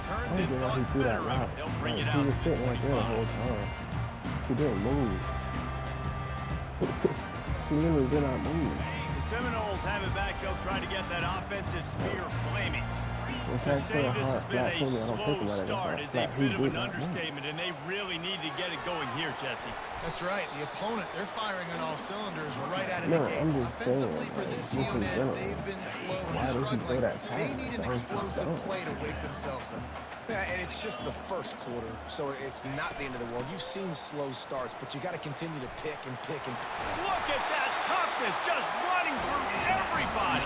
turn, I then don't get why he thought threw that better of it. route. They'll bring Like, it he out was to the sitting right there the 25. whole time. He didn't move. He literally did not move. The Seminoles have it back. They'll try to get that offensive spear flaming. When To Tech say threw a this has hard been flat a told me I don't think slow about it start as is a a flat. He bit of did an not move. understatement, and they really need to get it going here, Jesse. That's right. The opponent, they're firing on all cylinders right out of No, the gate. I'm just saying, Offensively, for like, this just in unit, general. they've been slow and Why did he throw struggling. that They pass? need an That was explosive dumb. play to wake themselves up. Yeah, and it's just the first quarter, so it's not the end of the world. You've seen slow starts, but you got to continue to pick and pick and pick. Look at that toughness, just running through everybody.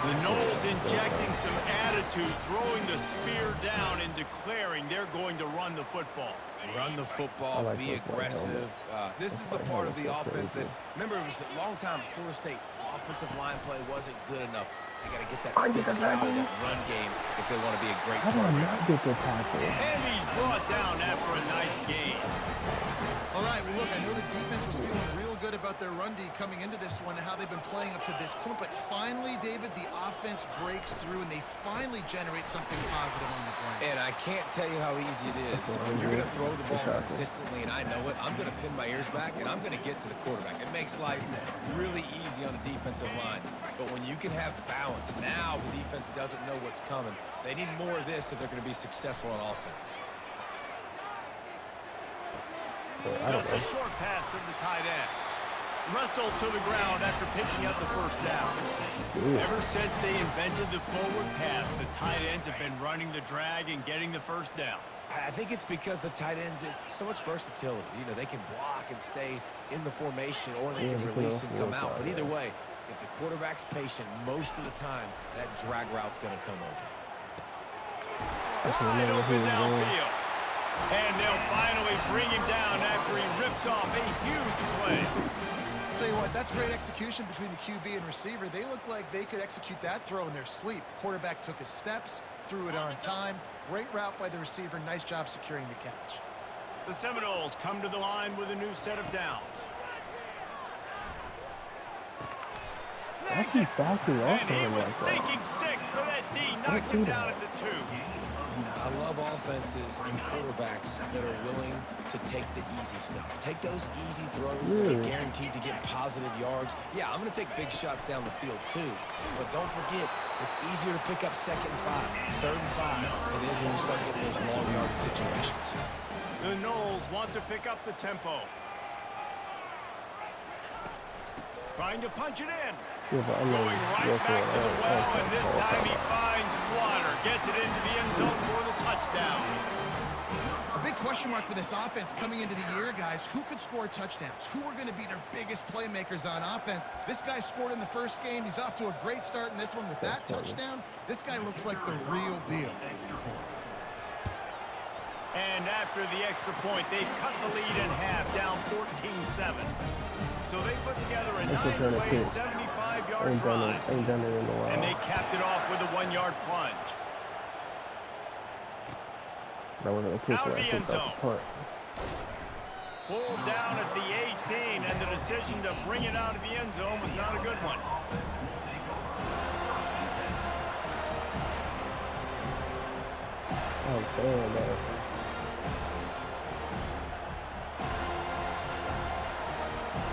The Noles injecting some attitude, throwing the spear down and declaring they're going to run the football. Run the football, like be those white aggressive. This is the white part of the helmets, offense that's that, remember, it was a long time Florida State offensive line play wasn't good enough. They got to get that I get the physicality, tackle. that run game if they want to be a great How did I program. not get the tackle? And he's brought down after a nice gain. All right, well, look, I know the defense was feeling real good about their run D coming into this one and how they've been playing up to this point, but finally, David, the offense breaks through and they finally generate something positive on the ground. And I can't tell you how easy it is. When you're going to throw the ball consistently, and I know it, I'm going to pin my ears back, and I'm going to get to the quarterback. It makes life really easy on the defensive line. But when you can have balance, now the defense doesn't know what's coming. They need more of this if they're going to be successful on offense. Just a short pass to the tight end. Wrestled to the ground after picking up the first down. Ever since they invented the forward pass, the tight ends have been running the drag and getting the first down. I think it's because the tight ends is so much versatility. You know, they can block and stay in the formation, or they can release and come out. But either way, if the quarterback's patient most of the time, that drag route's going to come open. Wide open downfield. And they'll finally bring him down after he rips off a huge play. I'll tell you what, that's great execution between the QB and receiver. They look like they could execute that throw in their sleep. Quarterback took his steps, threw it on time. Great route by the receiver. Nice job securing the catch. The Seminoles come to the line with a new set of downs. Snags it. And he was thinking 6, but that D knocks him down at the 2. I love offenses and quarterbacks that are willing to take the easy stuff. Take those easy throws that are guaranteed to get positive yards. Yeah, I'm going to take big shots down the field too. But don't forget, it's easier to pick up 2nd and 5, 3rd and 5 than it is when you start getting those long yardage situations. The Noles want to pick up the tempo. Trying to punch it in. Going right back to the well, and this time he finds water. Gets it into the end zone for the touchdown. A big question mark for this offense coming into the year, guys. Who could score touchdowns? Who are going to be their biggest playmakers on offense? This guy scored in the first game. He's off to a great start in this one with that touchdown. This guy looks like the real deal. And after the extra point, they've cut the lead in half, down 14-7. So they put together a 9-play, 75-yard drive. And they capped it off with a 1-yard plunge. Out of the end zone. Pulled down at the 18, and the decision to bring it out of the end zone was not a good one. I'm saying that.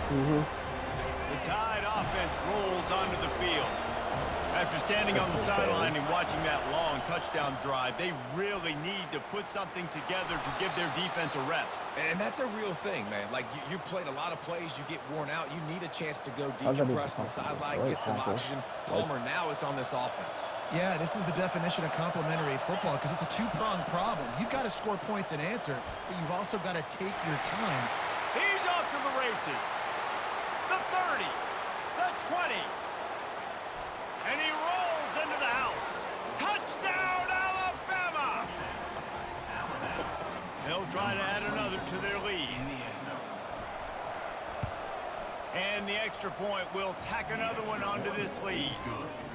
The Tide offense rolls onto the field. After standing on the sideline and watching that long touchdown drive, they really need to put something together to give their defense a rest. And that's a real thing, man. Like, you played a lot of plays, you get worn out, you need a chance to go decompress on the sideline, get some oxygen. Palmer, now it's on this offense. Yeah, this is the definition of complementary football because it's a two-pronged problem. You've got to score points and answer, but you've also got to take your time. He's off to the races. The 30, the 20, and he rolls into the house. Touchdown, Alabama! They'll try to add another to their lead. And the extra point will tack another one onto this lead.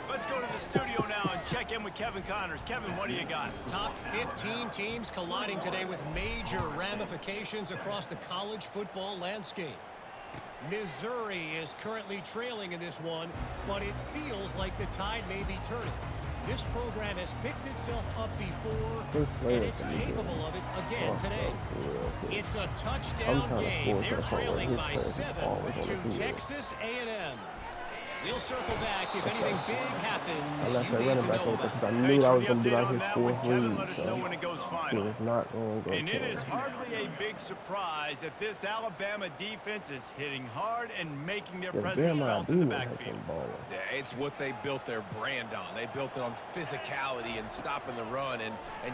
Let's go to the studio now and check in with Kevin Connors. Kevin, what do you got? Top 15 teams colliding today with major ramifications across the college football landscape. Missouri is currently trailing in this one, but it feels like the tide may be turning. This program has picked itself up before, And it's capable of it again today. It's a touchdown game. They're trailing by 7 to Texas A&M. We'll circle back if anything big happens. I left that You need running to back know over about. because I Thanks knew I for was the going to be update out on here that full one, Kevin. lead. Let us So know when it goes it final. was not going to go And it is close. hardly a big surprise that this Alabama defense is hitting hard and making their The presence Bama felt in the demon has backfield. been balling. Yeah, it's what they built their brand on. They built it on physicality and stopping the run, and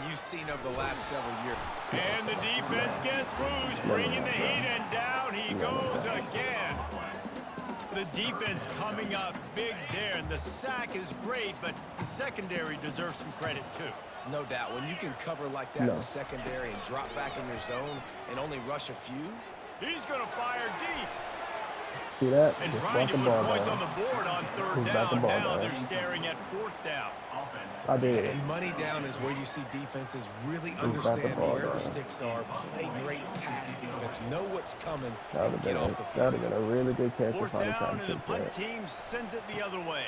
you've seen over the last several years. And the defense gets loose, bringing the heat, and down he goes again. The defense coming up big there, and the sack is great, but the secondary deserves some credit too. No doubt. When you can cover like that in the secondary and drop back in your zone and only rush a few. He's going to fire deep. See that? And Just trying brought to the put ball points down. on the board on third Who's got the down. ball Now down? they're staring at fourth down. I did. And money down is where you see defenses really got the understand ball where the down? sticks are, play great pass defense, know what's coming, That would and get off the have field. been a really good catch Fourth if I down, tried and to the take punt that. team sends it the other way.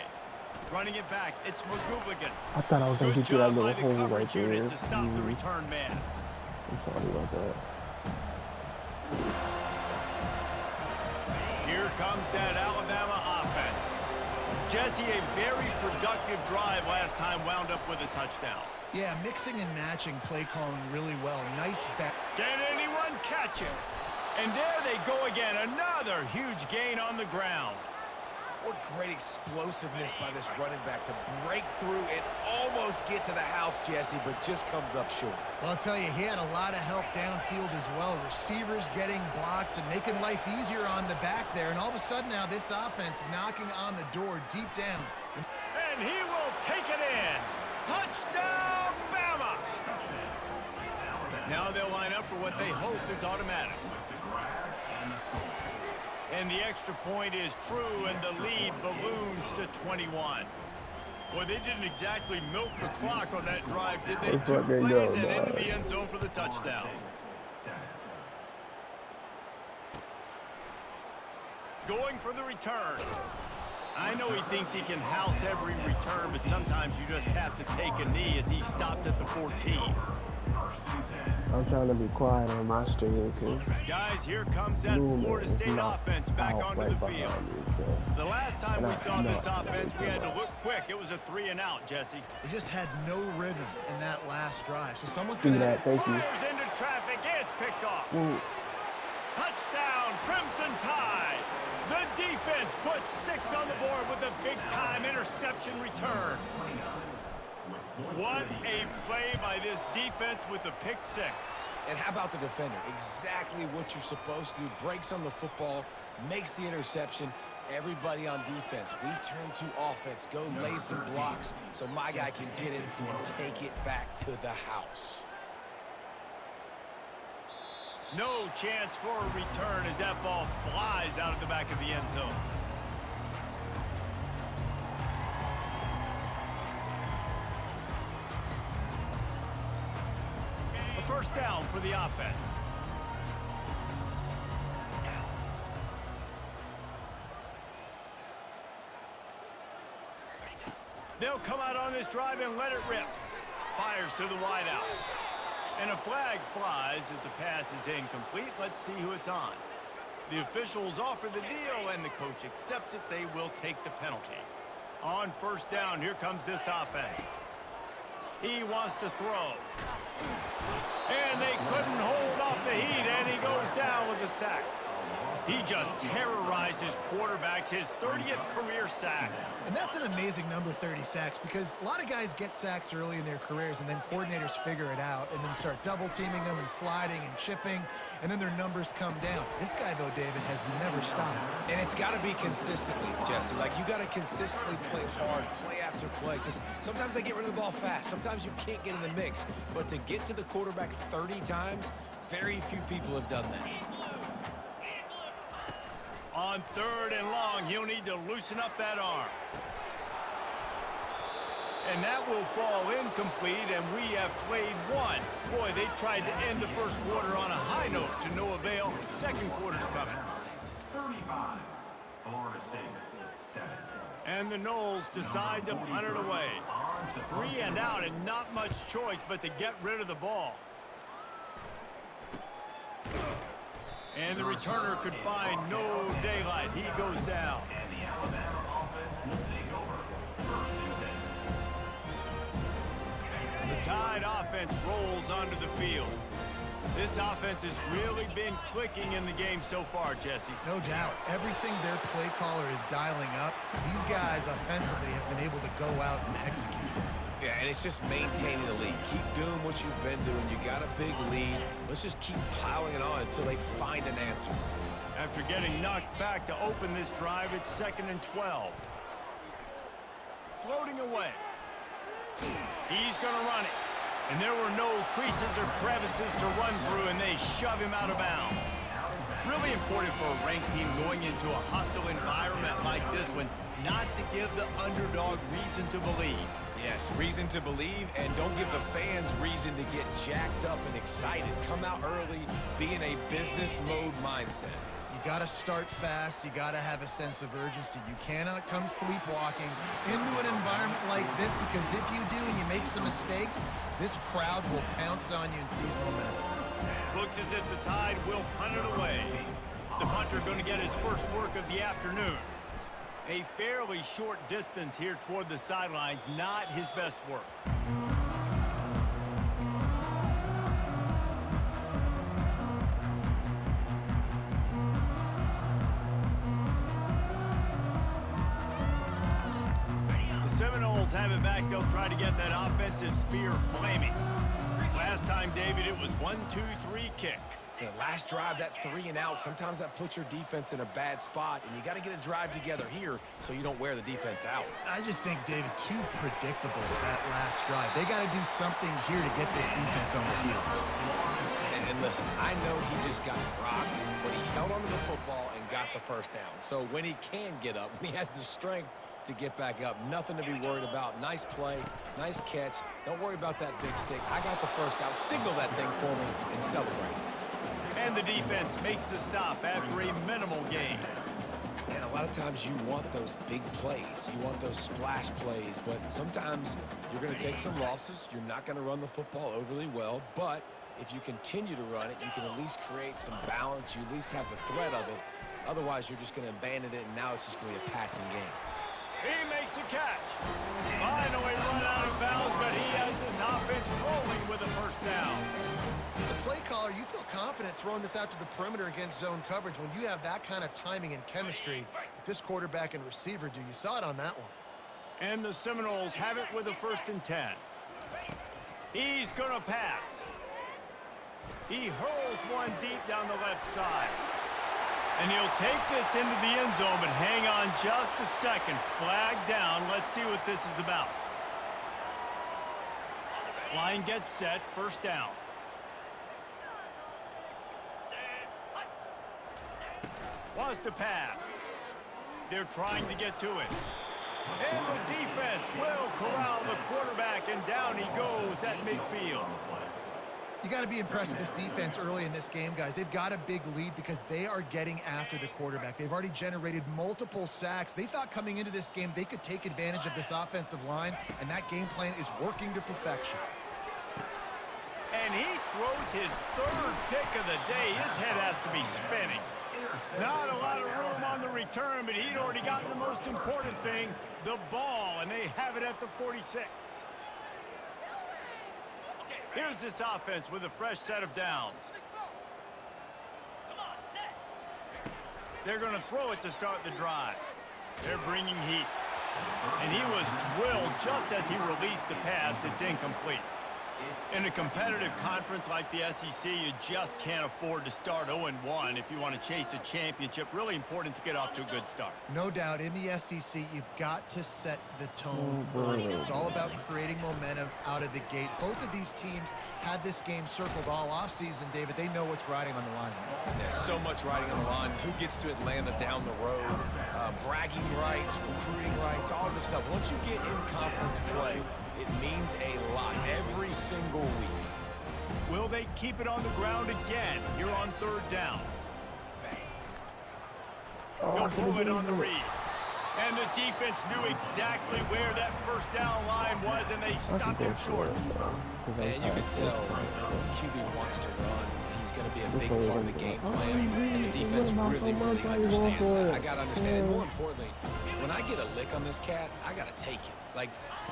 Running it back, it's McGooligan. I thought I was going to Good get you that job by little the hole right coverage there. unit to stop the return man. I'm sorry about that. Here comes that Alabama offense. Jesse, a very productive drive last time, wound up with a touchdown. Yeah, mixing and matching play calling really well. Nice back. Can anyone catch him? And there they go again. Another huge gain on the ground. What great explosiveness by this running back to break through and almost get to the house, Jesse, but just comes up short. Well, I'll tell you, he had a lot of help downfield as well. Receivers getting blocks and making life easier on the back there. And all of a sudden now this offense knocking on the door deep down. And he will take it in. Touchdown, Bama! Now they'll line up for what they hope is automatic. And the extra point is true, and the lead balloons to 21. Well, they didn't exactly milk the clock on that drive, did they? That's 2 what they plays do, and into boy. the end zone for the touchdown. Going for the return. I know he thinks he can house every return, but sometimes you just have to take a knee as he stopped at the 14. I'm trying to be quiet on my stream because Guys, here comes that Florida State offense back onto the field. The last time we saw this offense, we had to look quick. It was a 3-and-out, Jesse. They just had no rhythm in that last drive. So someone's do going to that. Thank you. Fires into traffic. It's picked off. Touchdown, Crimson Tide. The defense puts 6 on the board with a big-time interception return. What a play by this defense with a pick 6. And how about the defender? Exactly what you're supposed to do. Breaks on the football, makes the interception. Everybody on defense, we turn to offense. Go lay some blocks so my guy can get it and take it back to the house. No chance for a return as that ball flies out of the back of the end zone. A first down for the offense. They'll come out on this drive and let it rip. Fires to the wideout. And a flag flies as the pass is incomplete. Let's see who it's on. The officials offer the deal, and the coach accepts it. They will take the penalty. On first down, here comes this offense. He wants to throw. And they couldn't hold off the heat, and he goes down with a sack. He just terrorizes quarterbacks, his 30th career sack. And that's an amazing number, 30 sacks, because a lot of guys get sacks early in their careers, and then coordinators figure it out and then start double-teaming them and sliding and chipping, and then their numbers come down. This guy, though, David, has never stopped. And it's got to be consistently, Jesse. Like, you got to consistently play hard, play after play, because sometimes they get rid of the ball fast. Sometimes you can't get in the mix. But to get to the quarterback 30 times, very few people have done that. On third and long, he'll need to loosen up that arm. And that will fall incomplete, and we have played one. Boy, they tried to end the first quarter on a high note to no avail. Second quarter's coming. 35, Florida State, 7. And the Noles decide to punt it away. 3 and out, and not much choice but to get rid of the ball. And the returner could find no daylight. He goes down. The Tide offense rolls onto the field. This offense has really been clicking in the game so far, Jesse. No doubt. Everything their play caller is dialing up, these guys offensively have been able to go out and execute. Yeah, and it's just maintaining the lead. Keep doing what you've been doing. You got a big lead. Let's just keep piling it on until they find an answer. After getting knocked back to open this drive, it's 2nd and 12. Floating away. He's going to run it. And there were no creases or crevices to run through, and they shove him out of bounds. Really important for a ranked team going into a hostile environment like this one, not to give the underdog reason to believe. Yes, reason to believe, and don't give the fans reason to get jacked up and excited. Come out early, be in a business mode mindset. You got to start fast. You got to have a sense of urgency. You cannot come sleepwalking into an environment like this, because if you do and you make some mistakes, this crowd will pounce on you and seize momentum. Looks as if the Tide will punt it away. The punter going to get his first work of the afternoon. A fairly short distance here toward the sidelines, not his best work. The Seminoles have it back. They'll try to get that offensive spear flaming. Last time, David, it was 1-2-3 kick. The last drive, that 3 and out, sometimes that puts your defense in a bad spot, and you got to get a drive together here so you don't wear the defense out. I just think, David, too predictable with that last drive. They got to do something here to get this defense on their heels. And listen, I know he just got rocked, but he held onto the football and got the first down. So when he can get up, when he has the strength to get back up, nothing to be worried about. Nice play, nice catch. Don't worry about that big stick. I got the first down. Signal that thing for me and celebrate. And the defense makes the stop after a minimal gain. And a lot of times you want those big plays. You want those splash plays. But sometimes you're going to take some losses. You're not going to run the football overly well. But if you continue to run it, you can at least create some balance. You at least have the threat of it. Otherwise, you're just going to abandon it, and now it's just going to be a passing game. He makes a catch. Finally run out of bounds, but he has this offense rolling with a first down. The play caller, you feel confident throwing this out to the perimeter against zone coverage when you have that kind of timing and chemistry that this quarterback and receiver do. You saw it on that one. And the Seminoles have it with a 1st and 10. He's going to pass. He hurls one deep down the left side. And he'll take this into the end zone, but hang on just a second. Flag down. Let's see what this is about. Line gets set. First down. Wants to pass. They're trying to get to it. And the defense will corral the quarterback, and down he goes at midfield. You got to be impressed with this defense early in this game, guys. They've got a big lead because they are getting after the quarterback. They've already generated multiple sacks. They thought coming into this game they could take advantage of this offensive line, and that game plan is working to perfection. And he throws his 3rd pick of the day. His head has to be spinning. Not a lot of room on the return, but he'd already gotten the most important thing, the ball, and they have it at the 46. Here's this offense with a fresh set of downs. They're going to throw it to start the drive. They're bringing heat. And he was drilled just as he released the pass. It's incomplete. In a competitive conference like the SEC, you just can't afford to start 0-1 if you want to chase a championship. Really important to get off to a good start. No doubt, in the SEC, you've got to set the tone early. It's all about creating momentum out of the gate. Both of these teams had this game circled all offseason, David. They know what's riding on the line. There's so much riding on the line. Who gets to Atlanta down the road? Bragging rights, recruiting rights, all this stuff. Once you get in conference play, it means a lot every single week. Will they keep it on the ground again here on 3rd down? They'll pull it on the read. And the defense knew exactly where that first down line was, and they stopped him short. And you can tell if QB wants to run, he's going to be a big part of the game plan, and the defense really understands that. I got to understand, and more importantly, when I get a lick on this cat, I got to take it. Like,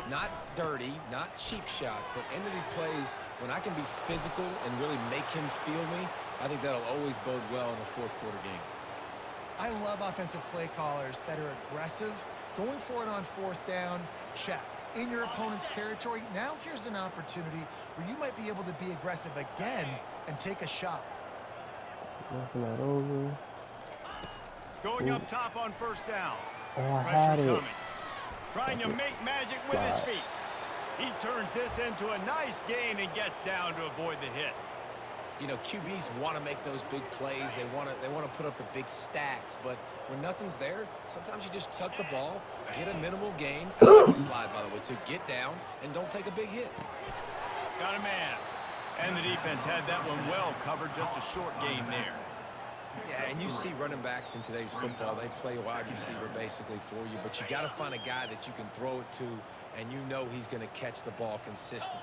not dirty, not cheap shots, but end of the plays, when I can be physical and really make him feel me, I think that'll always bode well in a fourth quarter game. I love offensive play callers that are aggressive. Going for it on fourth down, check. In your opponent's territory, now here's an opportunity where you might be able to be aggressive again and take a shot. Nothing that over. Going up top on first down. Oh, I Pressure had it. coming. Trying to make magic with his feet. He turns this into a nice gain and gets down to avoid the hit. You know, QBs want to make those big plays. They want to put up the big stats. But when nothing's there, sometimes you just tuck the ball, get a minimal gain, slide, by the way, to get down, and don't take a big hit. Got a man. And the defense had that one well covered, just a short gain there. Yeah, and you see running backs in today's football, they play wide receiver basically for you, but you got to find a guy that you can throw it to, and you know he's going to catch the ball consistently.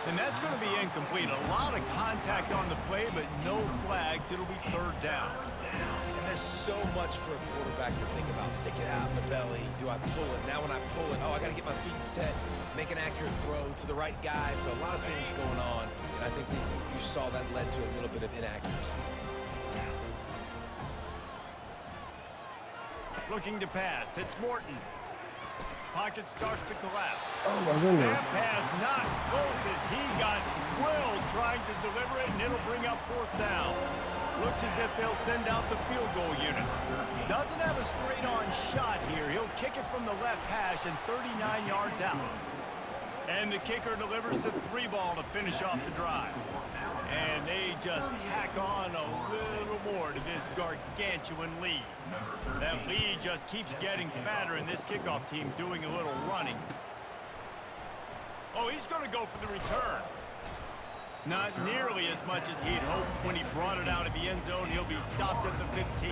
And that's going to be incomplete. A lot of contact on the play, but no flags. It'll be third down. And there's so much for a quarterback to think about. Stick it out in the belly. Do I pull it? Now when I pull it, oh, I got to get my feet set, make an accurate throw to the right guy. So a lot of things going on, and I think that you saw that led to a little bit of inaccuracy. Looking to pass. It's Morton. Pocket starts to collapse. Oh my goodness. That pass not close as he got drilled trying to deliver it, and it'll bring up fourth down. Looks as if they'll send out the field goal unit. Doesn't have a straight-on shot here. He'll kick it from the left hash and 39 yards out. And the kicker delivers the 3-ball to finish off the drive. And they just tack on a little more to this gargantuan lead. That lead just keeps getting fatter, and this kickoff team doing a little running. Oh, he's going to go for the return. Not nearly as much as he'd hoped when he brought it out of the end zone. He'll be stopped at the 15.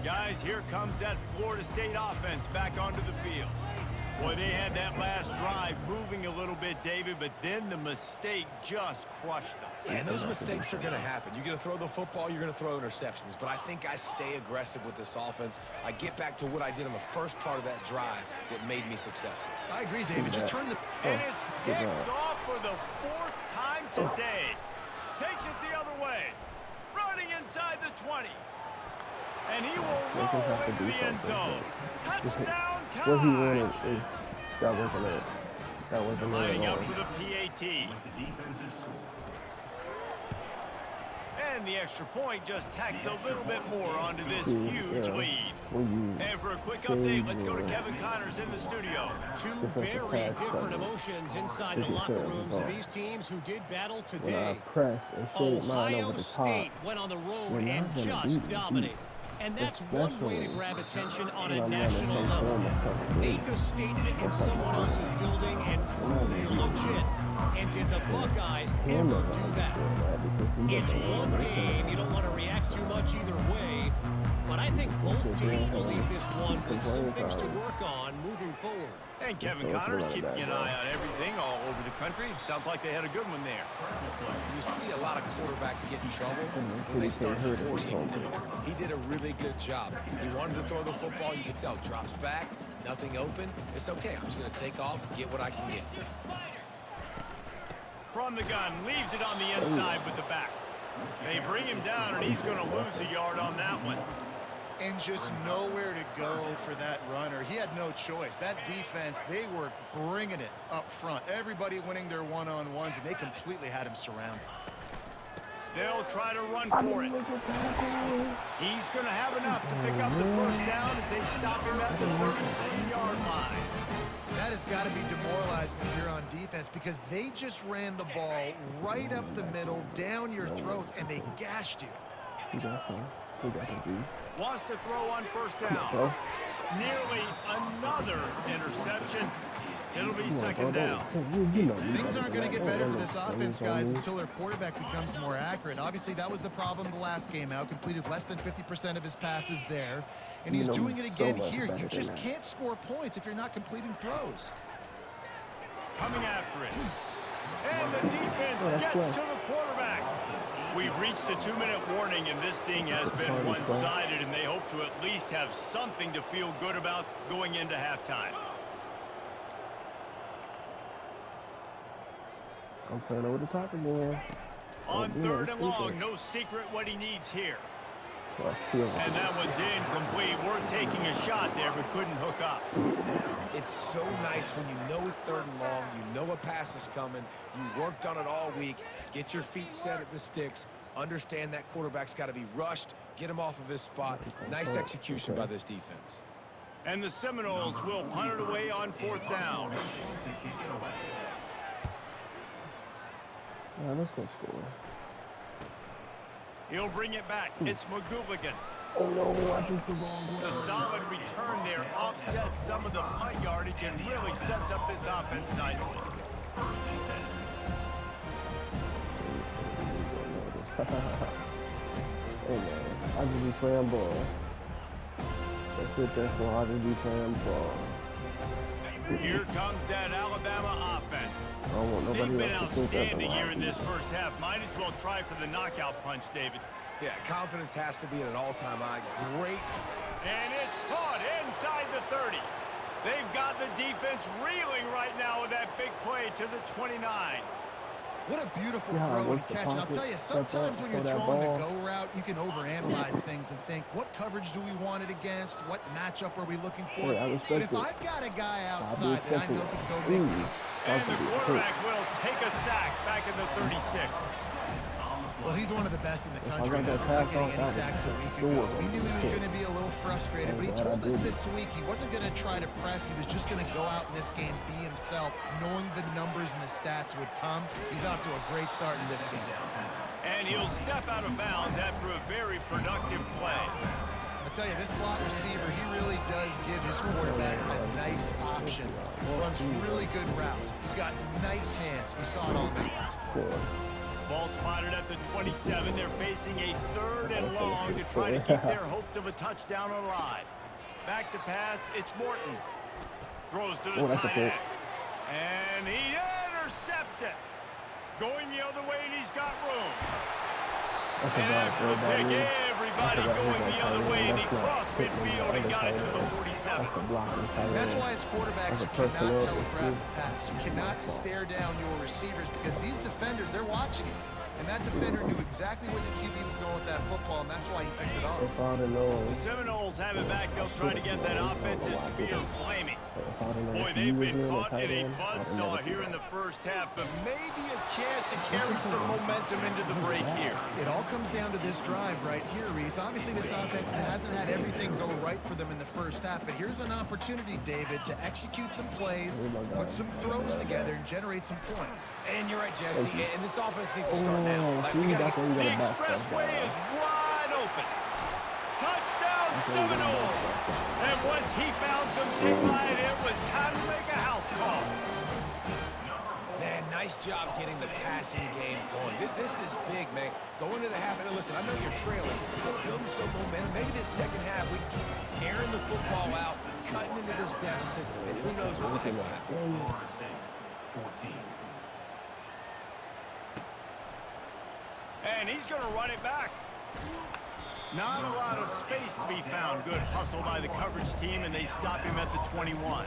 Guys, here comes that Florida State offense back onto the field. Boy, they had that last drive moving a little bit, David, but then the mistake just crushed them. Yeah, and those mistakes are going to happen. You're going to throw the football, you're going to throw interceptions. But I think I stay aggressive with this offense. I get back to what I did on the first part of that drive, what made me successful. I agree, David. Just turn the... And it's picked off for the 4th time today. Takes it the other way. Running inside the 20. And he will roll into the end zone. Touchdown time. What he wanted is that wasn't it. That wasn't it. Lining up for the PAT. And the extra point just tacks a little bit more onto this huge lead. And for a quick update, let's go to Kevin Connors in the studio. Two very different emotions inside the locker rooms of these teams who did battle today. Ohio State went on the road and just dominated. And that's one way to grab attention on a national level. Make a statement in someone else's building and prove you're legit. And did the Buckeyes ever do that? It's one game. You don't want to react too much either way. But I think both teams believe this one with some things to work on moving forward. And Kevin Connors keeping an eye on everything all over the country. Sounds like they had a good one there. You see a lot of quarterbacks get in trouble when they start forcing things. He did a really good job. He wanted to throw the football. You could tell. Drops back, nothing open. It's okay. I'm just going to take off, get what I can get. From the gun, leaves it on the inside with the back. They bring him down, and he's going to lose a yard on that one. And just nowhere to go for that runner. He had no choice. That defense, they were bringing it up front. Everybody winning their one-on-ones, and they completely had him surrounded. They'll try to run for it. He's going to have enough to pick up the first down as they stop him at the 33-yard line. That has got to be demoralizing if you're on defense because they just ran the ball right up the middle, down your throats, and they gashed you. Wants to throw on first down. Nearly another interception. It'll be second down. Things aren't going to get better for this offense, guys, until their quarterback becomes more accurate. Obviously, that was the problem the last game out. Completed less than 50% of his passes there. And he's doing it again here. You just can't score points if you're not completing throws. Coming after it. And the defense gets to the quarterback. We've reached the 2-minute warning, and this thing has been one-sided, and they hope to at least have something to feel good about going into halftime. I'm playing over the top again. On third and long, no secret what he needs here. And that one's incomplete. Worth taking a shot there, but couldn't hook up. It's so nice when you know it's third and long, you know a pass is coming, you worked on it all week, get your feet set at the sticks, understand that quarterback's got to be rushed, get him off of his spot. Nice execution by this defense. And the Seminoles will punt it away on fourth down. Yeah, let's go score. He'll bring it back. It's McGooligan. Oh no, I think the wrong way. The solid return there offsets some of the punt yardage and really sets up this offense nicely. Hey man, I just be playing ball. That's it, that's all. I just be playing ball. Here comes that Alabama offense. I don't want nobody They've been else to think that's outstanding a here lot. in this first half. Might as well try for the knockout punch, David. Yeah, confidence has to be at an all-time high. Great. And it's caught inside the 30. They've got the defense reeling right now with that big play to the 29. What a beautiful Yeah, throw and what's the catch. And I'll pocket? tell you, Set sometimes that when you're for that throwing the ball. go route, you can overanalyze things and think, what coverage do we want it against? What matchup are we looking for? Yeah, I But respect if it. I've got a guy I outside do that I respect know it. can go make Ooh, And that's the a good quarterback will take a sack back in the 36. Well, he's one of the best in the If I country. got that After not pass getting off, any that was sacks a week sure ago, gonna we knew be he was hit. going to be a little frustrated, but he I'm glad I told us didn't. this week he wasn't going to try to press. He was just going to go out in this game, be himself, knowing the numbers and the stats would come. He's off to a great start in this game. And he'll step out of bounds after a very productive play. I tell you, this slot receiver, he really does give his quarterback a nice option. Runs really good routes. He's got nice hands. You saw it all night last play. Ball spotted at the 27. They're facing a third and long to try to keep their hopes of a touchdown alive. Back to pass, it's Morton. Throws to the that's a tight pick. end. And he intercepts it. Going the other way, and he's got room. I And forgot after the pick, everybody. everybody going the other way, and he crossed midfield and got it to the 47. That's the blocking tight That's end. why as quarterbacks, That's you a cannot personnel telegraph issue. the pass. You cannot stare down your receivers because these defenders, they're watching it. And that defender knew exactly where the QB was going with that football, and that's why he picked it off. If I'd have known, The Seminoles have it back. They'll try to get that offensive spear flaming. if I'd have known Boy, he they've was been in the caught tight in a end, I'd have buzzsaw never here did in that. the first half, but maybe a chance to carry some momentum into the break here. It all comes down to this drive right here, Reese. Obviously, this offense hasn't had everything go right for them in the first half, but here's an opportunity, David, to execute some plays, put some throws together, and generate some points. And you're right, Jesse. And this offense needs to Oh, start now. Like, we gotta that's why you The gotta back that expressway guy. is wide open. Touchdown, Seminoles! And once he found some daylight, it was time to make a house call. Man, nice job getting the passing game going. This is big, man. Going to the half, and listen, I know you're trailing, but building some momentum. Maybe this second half we can keep airing the football out, cutting into this deficit, and who knows what the heck will happen. And he's going to run it back. Not a lot of space to be found. Good hustle by the coverage team, and they stop him at the 21.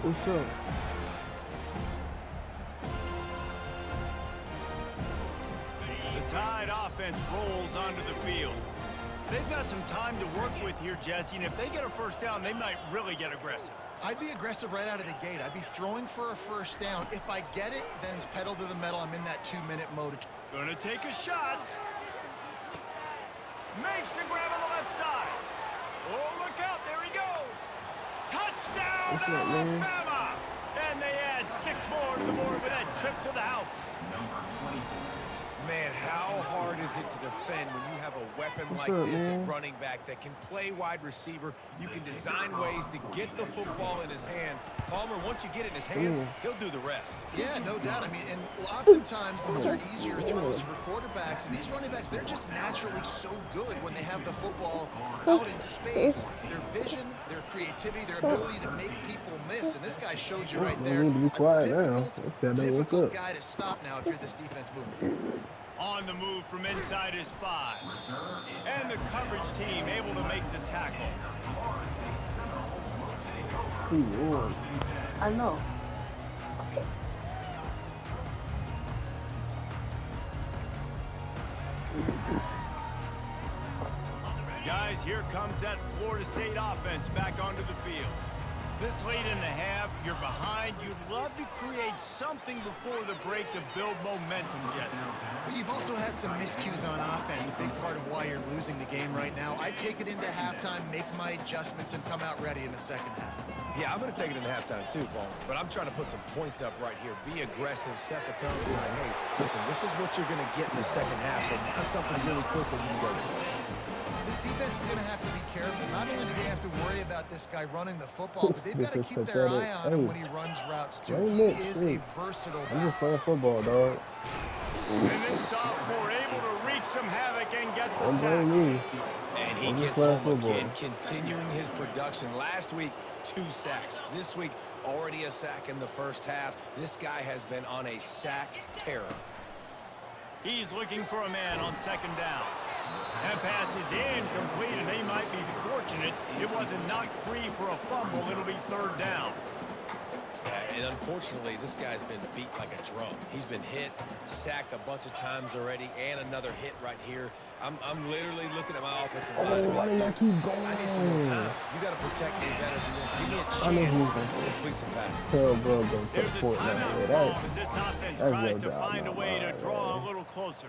What's up? The Tide offense rolls onto the field. They've got some time to work with here, Jesse, and if they get a first down, they might really get aggressive. I'd be aggressive right out of the gate. I'd be throwing for a first down. If I get it, then it's pedal to the metal. I'm in that 2-minute mode. Gonna take a shot. Makes the grab on the left side. Oh, look out. There he goes. Touchdown, What's up, man? Alabama. And they add 6 more to the board with that trip to the house. Man, how hard is it to defend when you have a weapon like this at running back that can play wide receiver? You can design ways to get the football in his hand. Palmer, once you get it in his hands, he'll do the rest. Yeah, no doubt. I mean, and oftentimes those are easier throws for quarterbacks. And these running backs, they're just naturally so good when they have the football out in space. Their vision, their creativity, their ability to make people miss. And this guy showed you right there. A difficult guy to stop now if you're this defense moving forward. On the move from inside his 5. And the coverage team able to make the tackle. I know. Guys, here comes that Florida State offense back onto the field. This late in the half, you're behind. You'd love to create something before the break to build momentum, Jesse. But you've also had some miscues on offense, a big part of why you're losing the game right now. I'd take it into halftime, make my adjustments, and come out ready in the second half. Yeah, I'm going to take it into halftime too, Paul. But I'm trying to put some points up right here. Be aggressive, set the tone. Be like, hey, listen, this is what you're going to get in the second half. So find something really quick that you can go to. This defense is going to have to be careful. Not only do they have to worry about this guy running the football, but they've got to keep their eye on him when he runs routes too. He is a versatile back. I'm just playing football, dog. And this sophomore able to wreak some havoc and get the sack. And he gets home again, continuing his production. Last week, 2 sacks. This week, already a sack in the first half. This guy has been on a sack terror. He's looking for a man on second down. That pass is incomplete, and they might be fortunate it wasn't knocked free for a fumble. It'll be third down. And unfortunately, this guy's been beat like a drum. He's been hit, sacked a bunch of times already, and another hit right here. I'm literally looking at my offensive line. Why did I keep going? I need some more time. You got to protect me better than this. Give me a chance to complete some passes. There's a timeout call as this offense tries to find a way to draw a little closer.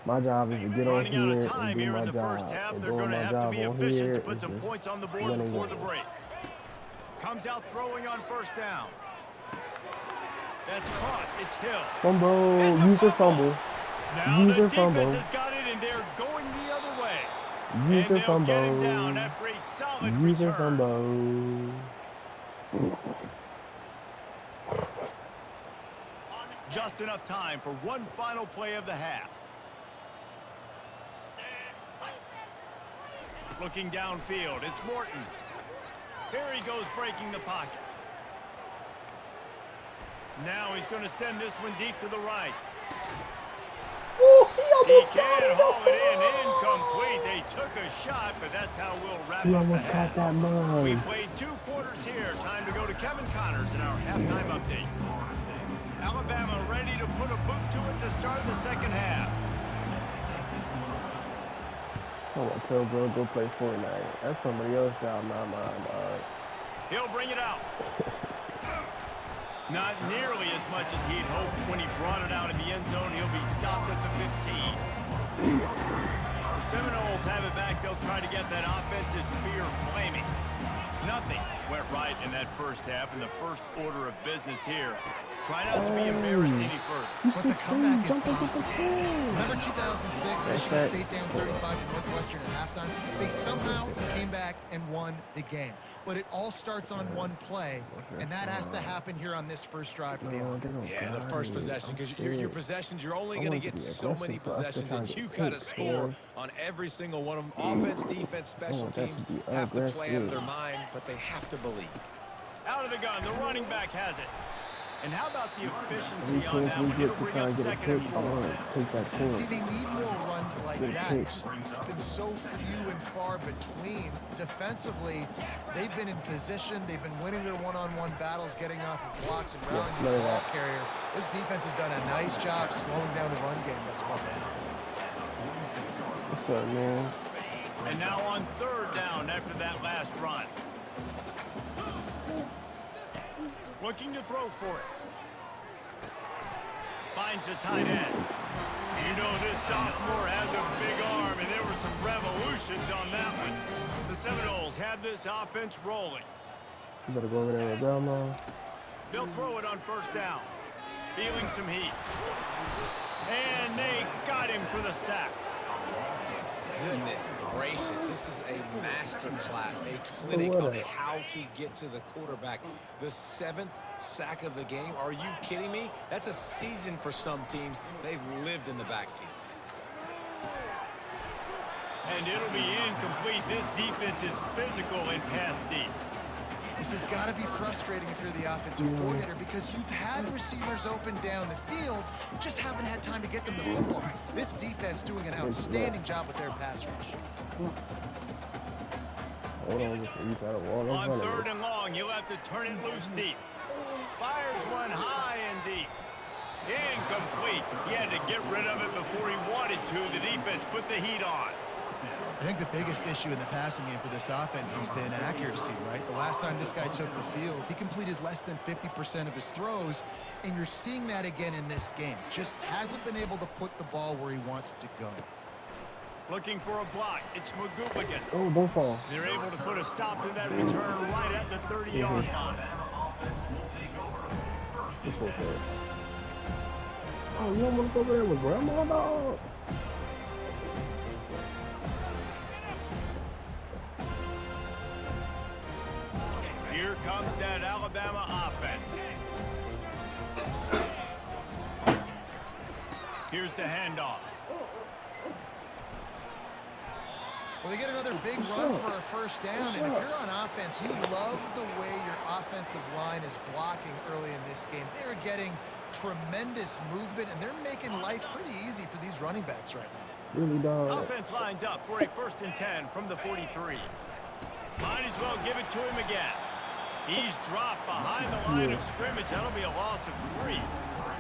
My job is to get on here and do time here my in the job. first half, And they're doing going to my have to job be on efficient here to put is some just points on the board winning before the games. break. Comes out throwing on first down. That's caught. It's Hill. Fumble. It's a Use your fumble. Now Use the your fumble. defense has got it, and they're going the other way. Use your And they'll get him fumble. down after a solid Use your return. fumble. Just enough time for one final play of the half. Looking downfield, it's Morton. Here he goes breaking the pocket. Now he's going to send this one deep to the right. He can't haul it in. Incomplete. They took a shot, but that's how we'll wrap up the half. We played 2 quarters here. Time to go to Kevin Connors in our halftime update. Alabama ready to put a boot to it to start the second half. I want to tell bro go play Fortnite. That's somebody else's job, not mine, dog. He'll bring it out. Not nearly as much as he'd hoped when he brought it out in the end zone. He'll be stopped at the 15. The Seminoles have it back. They'll try to get that offensive spear flaming. Nothing went right in that first half in the first order of business here. Try not to be embarrassed any further. But the comeback is possible. Remember 2006, Michigan State down 35 to Northwestern at halftime? They somehow came back and won the game. But it all starts on one play, and that has to happen here on this first drive for the offense. Yeah, the first possession, because your possessions, you're only going to get so many possessions, and you got to score on every single one of them. Offense, defense, special teams have to play out of their mind, but they have to believe. Out of the gun, the running back has it. And how about the efficiency on that one? It'll bring up second and 4. See, they need more runs like that. It's just been so few and far between. Defensively, they've been in position. They've been winning their one-on-one battles, getting off of blocks and rallying the ball carrier. This defense has done a nice job slowing down the run game thus far. What's up, man? And now on third down after that last run. Looking to throw for it. Finds the tight end. You know this sophomore has a big arm, and there were some revolutions on that one. The Seminoles have this offense rolling. You better go over there with Bama. They'll throw it on first down. Feeling some heat. And they got him for the sack. Goodness gracious, this is a master class, a clinic on how to get to the quarterback. The 7th sack of the game. Are you kidding me? That's a season for some teams. They've lived in the backfield. And it'll be incomplete. This defense is physical and pass deep. This has got to be frustrating if you're the offensive coordinator because you've had receivers open down the field, just haven't had time to get them the football. This defense doing an outstanding job with their pass rush. On 3rd and long, you'll have to turn it loose deep. Fires one high and deep. Incomplete. He had to get rid of it before he wanted to. The defense put the heat on. I think the biggest issue in the passing game for this offense has been accuracy, right? The last time this guy took the field, he completed less than 50% of his throws, and you're seeing that again in this game. Just hasn't been able to put the ball where he wants it to go. Looking for a block. It's McGooligan. Oh, don't fall. They're able to put a stop to that return right at the 30-yard line. It's okay. Oh, you don't want to go over there with grandma, dog? Here comes that Alabama offense. Here's the handoff. Well, they get another big run for a first down, and if you're on offense, you love the way your offensive line is blocking early in this game. They're getting tremendous movement, and they're making life pretty easy for these running backs right now. Really, dog. Offense lines up for a 1st and 10 from the 43. Might as well give it to him again. He's dropped behind the line of scrimmage. That'll be a loss of 3.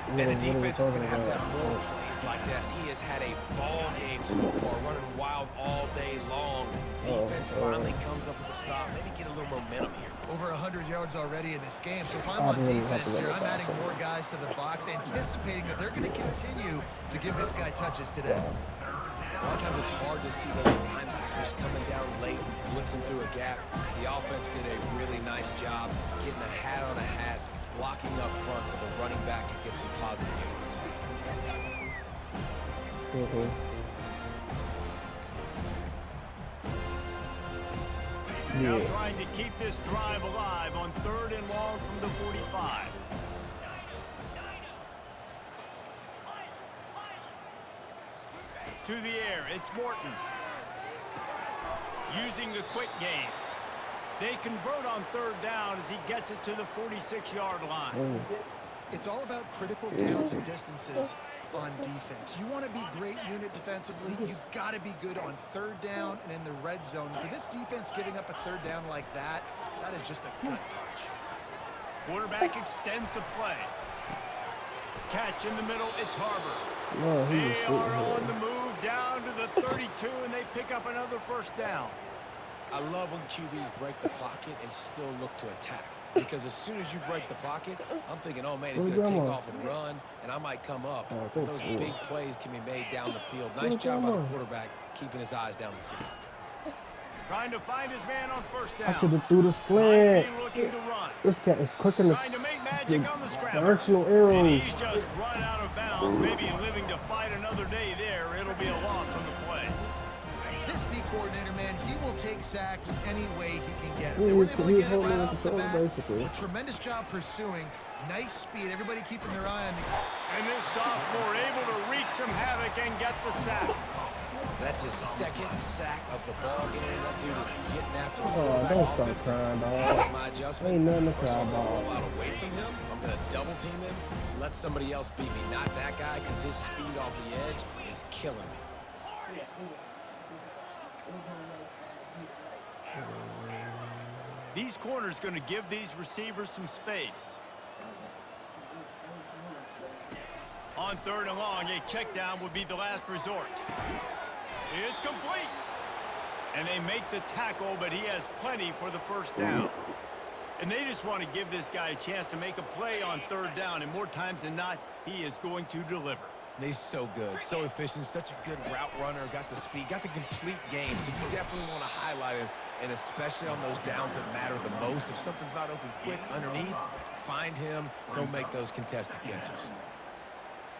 And the defense is going to have more plays like that. He has had a ball game so far, running wild all day long. Defense finally comes up with a stop. Maybe get a little momentum here. Over 100 yards already in this game. So if I'm on defense here, I'm adding more guys to the box, anticipating that they're going to continue to give this guy touches today. A lot of times it's hard to see those linebackers coming down late, blitzing through a gap. The offense did a really nice job getting a hat on a hat, blocking up front so the running back can get some positive yards. Now trying to keep this drive alive on 3rd and long from the 45. To the air, it's Morton. Using the quick game. They convert on 3rd down as he gets it to the 46-yard line. It's all about critical downs and distances on defense. You want to be great unit defensively, you've got to be good on 3rd down and in the red zone. For this defense giving up a 3rd down like that, that is just a gut punch. Quarterback extends the play. Catch in the middle, it's Harbor. They are on the move down to the 32, and they pick up another 1st down. I love when QBs break the pocket and still look to attack. Because as soon as you break the pocket, I'm thinking, oh, man, he's going to take off and run, and I might come up. But those big plays can be made down the field. Nice job by the quarterback keeping his eyes down the field. Trying to find his man on 1st down. I should have threw the slant. Looking to run. This cat is cooking the Trying to make magic on the scramble. directional arrows. And he's just run out of bounds. Maybe living to fight another day there. It'll be a loss on the play. This D coordinator, man, he will take sacks any way he can get them. They were able to get it right off the bat. A tremendous job pursuing. Nice speed. Everybody keeping their eye on the... And this sophomore able to wreak some havoc and get the sack. That's his 2nd sack of the ball game. That dude is getting after the don't quarterback. stop crying, dog. That's my adjustment. Ain't nothing to First cry I'm going to about. roll out away from him. I'm going to double team him. Let somebody else beat me. Not that guy, because his speed off the edge is killing me. These corners going to give these receivers some space. On 3rd and long, a check down would be the last resort. It's complete. And they make the tackle, but he has plenty for the 1st down. And they just want to give this guy a chance to make a play on 3rd down, and more times than not, he is going to deliver. He's so good, so efficient, such a good route runner, got the speed, got the complete game, so you definitely want to highlight him, and especially on those downs that matter the most. If something's not open quick underneath, find him, he'll make those contested catches.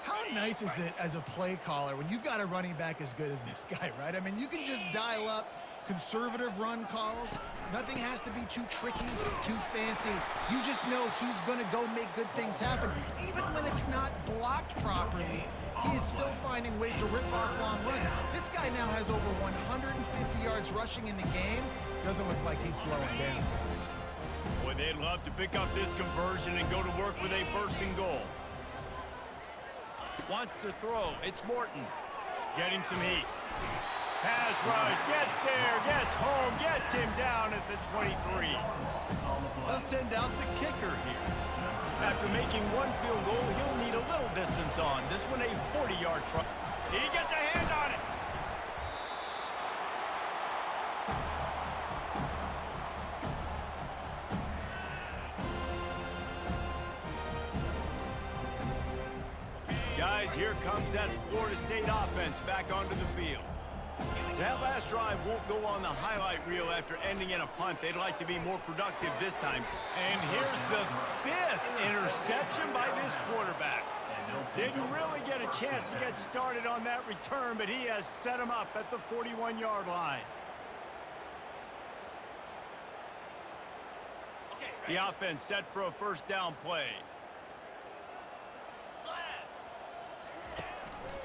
How nice is it as a play caller when you've got a running back as good as this guy, right? I mean, you can just dial up conservative run calls. Nothing has to be too tricky, too fancy. You just know he's going to go make good things happen. Even when it's not blocked properly, he is still finding ways to rip off long runs. This guy now has over 150 yards rushing in the game. Doesn't look like he's slowing down, guys. Boy, they'd love to pick up this conversion and go to work with a 1st and goal. Wants to throw. It's Morton. Getting some heat. Pass rush. Gets there. Gets home. Gets him down at the 23. They'll send out the kicker here. After making 1 field goal, he'll need a little distance on. This one a 40-yard try. He gets a hand on it. Guys, here comes that Florida State offense back onto the field. That last drive won't go on the highlight reel after ending in a punt. They'd like to be more productive this time. And here's the 5th interception by this quarterback. Didn't really get a chance to get started on that return, but he has set him up at the 41-yard line. The offense set for a 1st down play.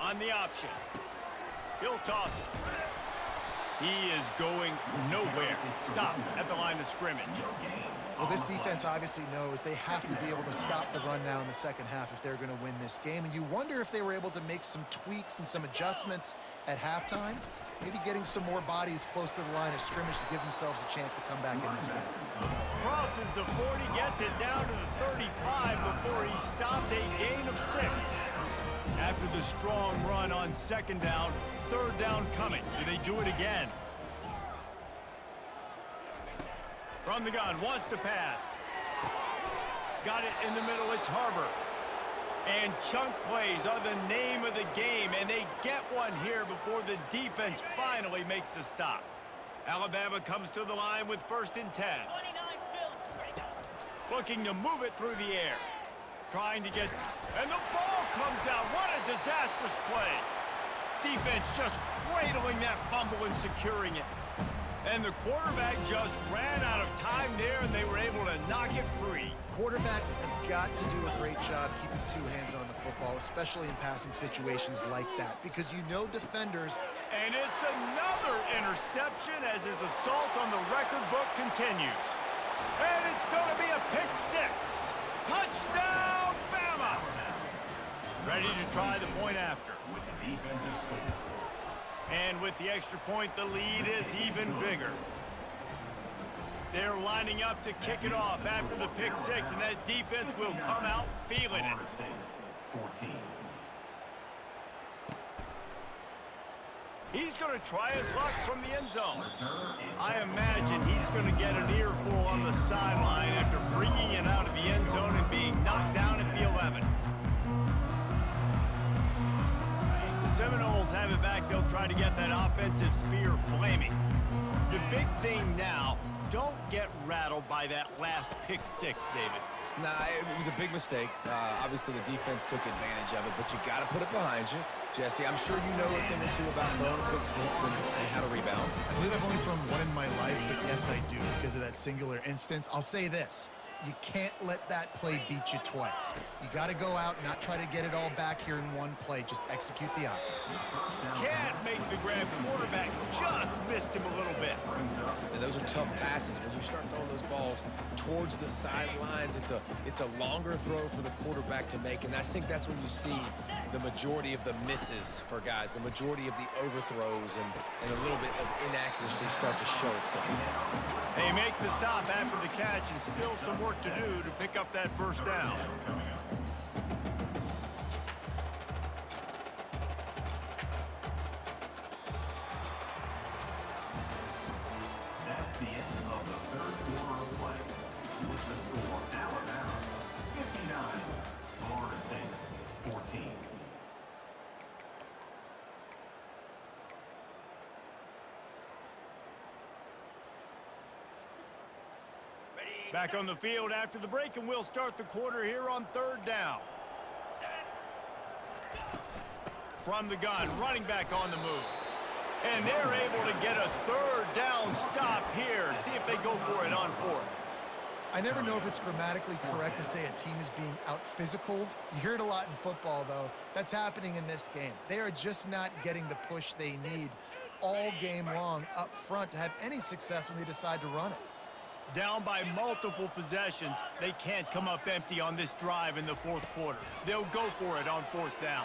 On the option. He'll toss it. He is going nowhere. Stop at the line of scrimmage. Well, this defense obviously knows they have to be able to stop the run now in the second half if they're going to win this game. And you wonder if they were able to make some tweaks and some adjustments at halftime. Maybe getting some more bodies close to the line of scrimmage to give themselves a chance to come back in this game. Crosses the 40, gets it down to the 35 before he stopped a gain of 6. After the strong run on 2nd down, 3rd down coming. Do they do it again? From the gun, wants to pass. Got it in the middle, it's Harbor. And chunk plays are the name of the game, and they get one here before the defense finally makes a stop. Alabama comes to the line with 1st and 10. Looking to move it through the air. Trying to get, and the ball comes out. What a disastrous play. Defense just cradling that fumble and securing it. And the quarterback just ran out of time there, and they were able to knock it free. Quarterbacks have got to do a great job keeping 2 hands on the football, especially in passing situations like that, because you know defenders. And it's another interception as his assault on the record book continues. And it's going to be a pick 6. Touchdown, Bama! Ready to try the point after. And with the extra point, the lead is even bigger. They're lining up to kick it off after the pick 6, and that defense will come out feeling it. He's going to try his luck from the end zone. I imagine he's going to get an earful on the sideline after bringing it out of the end zone and being knocked down at the 11. The Seminoles have it back. They'll try to get that offensive spear flaming. The big thing now, don't get rattled by that last pick 6, David. Nah, it was a big mistake. Obviously, the defense took advantage of it, but you got to put it behind you. Jesse, I'm sure you know a thing or two about throwing a pick 6 and how to rebound. I believe I've only thrown one in my life, but yes, I do because of that singular instance. I'll say this. You can't let that play beat you twice. You got to go out and not try to get it all back here in one play. Just execute the offense. Can't make the grab. Quarterback just missed him a little bit. And those are tough passes. When you start throwing those balls towards the sidelines, it's a longer throw for the quarterback to make. And I think that's when you see the majority of the misses for guys, the majority of the overthrows and a little bit of inaccuracy start to show itself. They make the stop after the catch and still some work to do to pick up that 1st down. That's the end of the 3rd quarter of play. With the score, Alabama 59, Florida State 14. Back on the field after the break, and we'll start the quarter here on 3rd down. from the gun, running back on the move. And they're able to get a third down stop here. See if they go for it on fourth. I never know if it's grammatically correct to say a team is being out-physicaled. You hear it a lot in football, though. That's happening in this game. They are just not getting the push they need all game long up front to have any success when they decide to run it. Down by multiple possessions, they can't come up empty on this drive in the fourth quarter. They'll go for it on fourth down.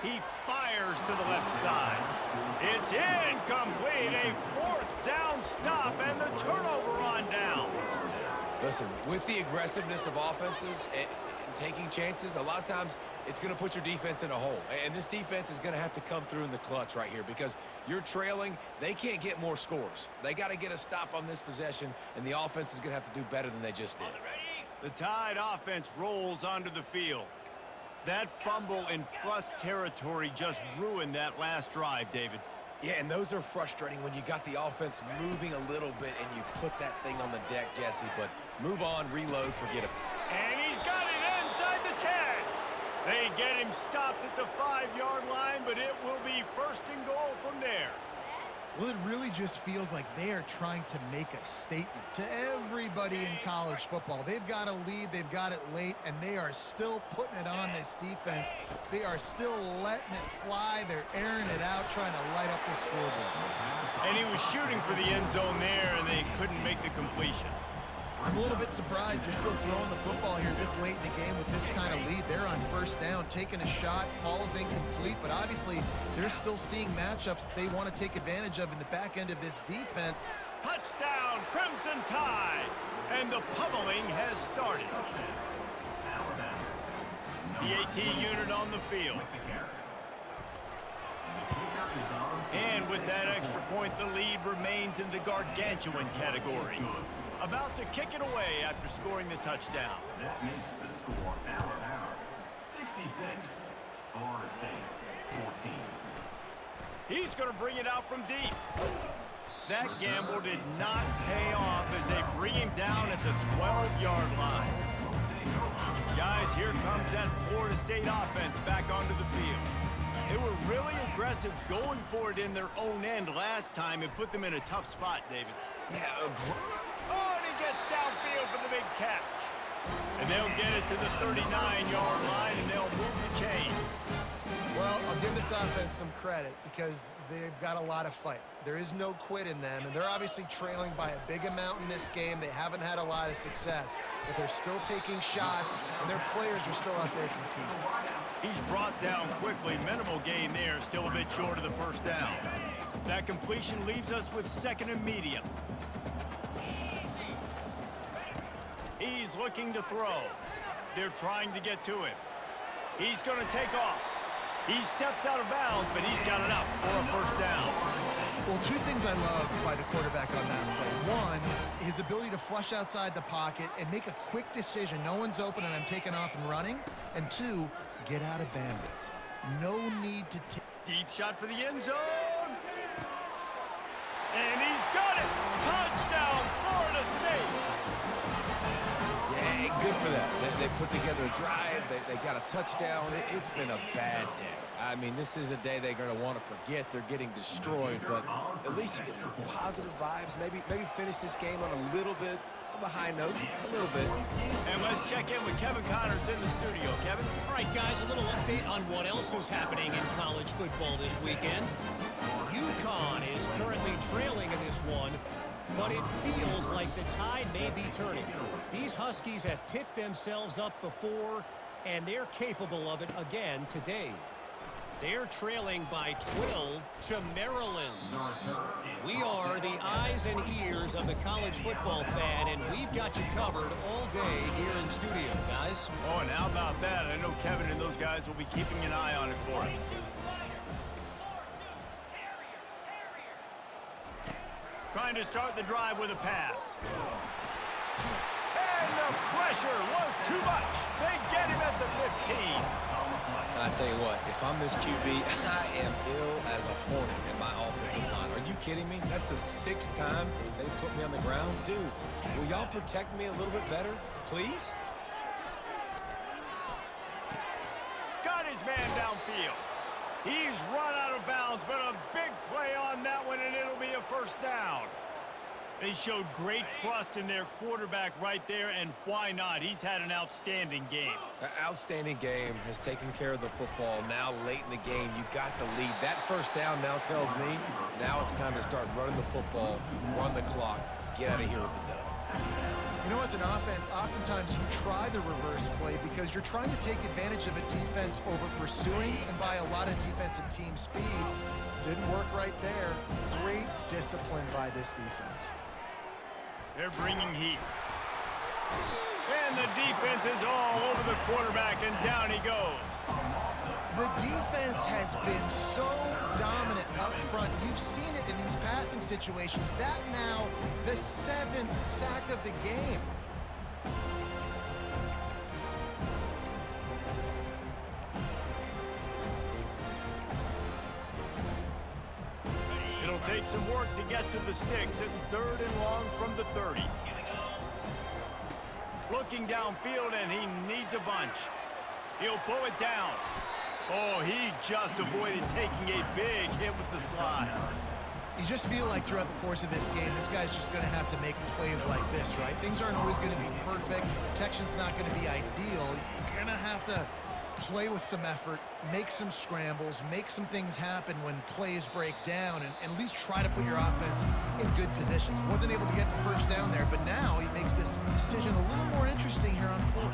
He fires to the left side. It's incomplete. A fourth down stop and the turnover on downs. Listen, with the aggressiveness of offenses and taking chances, a lot of times it's going to put your defense in a hole. And this defense is going to have to come through in the clutch right here because you're trailing. They can't get more scores. They got to get a stop on this possession, and the offense is going to have to do better than they just did. The Tide offense rolls onto the field. That fumble in plus territory just ruined that last drive, David. Yeah, and those are frustrating when you got the offense moving a little bit and you put that thing on the deck, Jesse. But move on, reload, forget it. And he's got it inside the 10. They get him stopped at the 5-yard line, but it will be first and goal from there. Well, it really just feels like they are trying to make a statement to everybody in college football. They've got a lead, they've got it late, and they are still putting it on this defense. They are still letting it fly. They're airing it out, trying to light up the scoreboard. And he was shooting for the end zone there, and they couldn't make the completion. I'm a little bit surprised they're still throwing the football here this late in the game with this kind of lead. They're on first down, taking a shot, falls incomplete, but obviously they're still seeing matchups that they want to take advantage of in the back end of this defense. Touchdown, Crimson Tide! And the pummeling has started. The AT unit on the field. And with that extra point, the lead remains in the gargantuan category. About to kick it away after scoring the touchdown. That makes the score Alabama 66, Florida State 14. He's going to bring it out from deep. That gamble did not pay off as they bring him down at the 12-yard line. Guys, here comes that Florida State offense back onto the field. They were really aggressive going for it in their own end last time and put them in a tough spot, David. Yeah, Oh, and he gets downfield for the big catch. And they'll get it to the 39-yard line, and they'll move the chains. Well, I'll give this offense some credit because they've got a lot of fight. There is no quit in them, and they're obviously trailing by a big amount in this game. They haven't had a lot of success, but they're still taking shots, and their players are still out there competing. He's brought down quickly. Minimal gain there, still a bit short of the first down. That completion leaves us with second and medium. He's looking to throw. They're trying to get to him. He's going to take off. He steps out of bounds, but he's got enough for a first down. Well, two things I love by the quarterback on that play. One, his ability to flush outside the pocket and make a quick decision. No one's open and I'm taking off and running. And two, get out of bandits. No need to take. Deep shot for the end zone. And he's got it. Touchdown, Florida State. yeah, good for them. They put together a drive. They got a touchdown. It's been a bad day. I mean, this is a day they're going to want to forget. They're getting destroyed, but at least you get some positive vibes. Maybe finish this game on a little bit of a high note, a little bit. And let's check in with Kevin Connors in the studio. Kevin? All right, guys, a little update on what else is happening in college football this weekend. UConn is currently trailing in this one, but it feels like the tide may be turning. These Huskies have picked themselves up before, and they're capable of it again today. They're trailing by 12 to Maryland. We are the eyes and ears of the college football fan, and we've got you covered all day here in studio, guys. Oh, and how about that? I know Kevin and those guys will be keeping an eye on it for us. Trying to start the drive with a pass. And the pressure was too much. They get him at the 15. I tell you what, if I'm this QB, I am ill as a hornet in my offensive line. Are you kidding me? That's the 6th time they put me on the ground. Dudes, will y'all protect me a little bit better, please? Got his man downfield. He's run out of bounds, but a big play on that one, and it'll be a first down. They showed great trust in their quarterback right there, and why not? He's had an outstanding game. An outstanding game, has taken care of the football. Now late in the game, you got the lead. That first down now tells me now it's time to start running the football, run the clock, get out of here with the dub. You know, as an offense, oftentimes you try the reverse play because you're trying to take advantage of a defense over pursuing and by a lot of defensive team speed. Didn't work right there. Great discipline by this defense. They're bringing heat. And the defense is all over the quarterback, and down he goes. The defense has been so dominant up front. You've seen it in these passing situations. That now, the 7th sack of the game. It'll take some work to get to the sticks. It's 3rd and long from the 30. Looking downfield, and he needs a bunch. He'll pull it down. Oh, he just avoided taking a big hit with the slide. You just feel like throughout the course of this game, this guy's just going to have to make plays like this, right? Things aren't always going to be perfect. Protection's not going to be ideal. You're going to have to play with some effort, make some scrambles, make some things happen when plays break down, and at least try to put your offense in good positions. Wasn't able to get the first down there, but now he makes this decision a little more interesting here on 4th.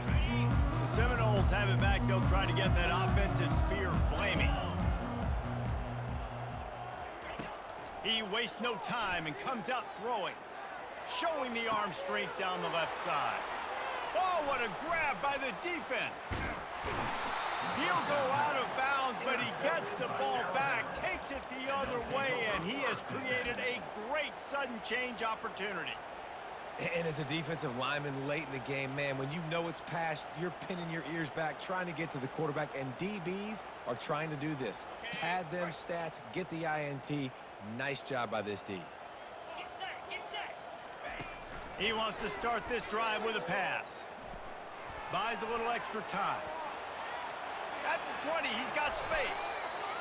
The Seminoles have it back. They'll try to get that offensive spear flaming. He wastes no time and comes out throwing, showing the arm strength down the left side. Oh, what a grab by the defense. He'll go out of bounds, but he gets the ball back, takes it the other way, and he has created a great sudden change opportunity. And as a defensive lineman late in the game, man, when you know it's past, you're pinning your ears back, trying to get to the quarterback, and DBs are trying to do this. Pad them stats, get the INT. Nice job by this D. Get set. He wants to start this drive with a pass. Buys a little extra time. At the 20, he's got space.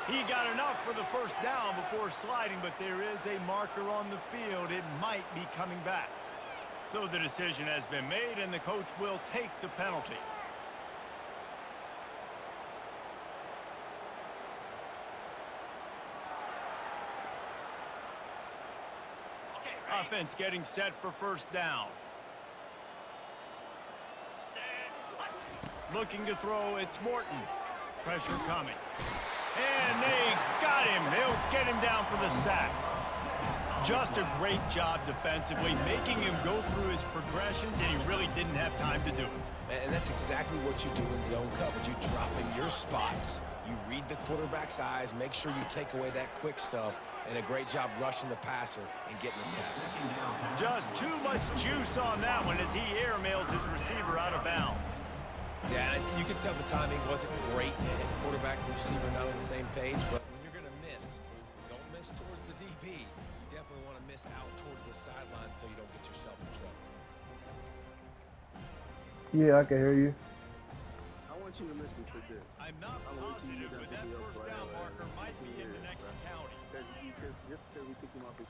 He got enough for the first down before sliding, but there is a marker on the field. It might be coming back. So the decision has been made, and the coach will take the penalty. Offense getting set for first down. Looking to throw, it's Morton. Pressure coming. And they got him. They'll get him down for the sack. Just a great job defensively, making him go through his progressions, and he really didn't have time to do it. And that's exactly what you do in zone coverage. You drop in your spots. You read the quarterback's eyes, make sure you take away that quick stuff, and a great job rushing the passer and getting the sack. Just too much juice on that one as he airmails his receiver out of bounds. Yeah, and you can tell the timing wasn't great, and quarterback and receiver not on the same page, but when you're going to miss, don't miss towards the DB. You definitely want to miss out towards the sideline so you don't get yourself in trouble. Yeah, I can hear you. I want you to listen to this. I'm not positive, but that first down marker might be in the next county. Just because we took him off the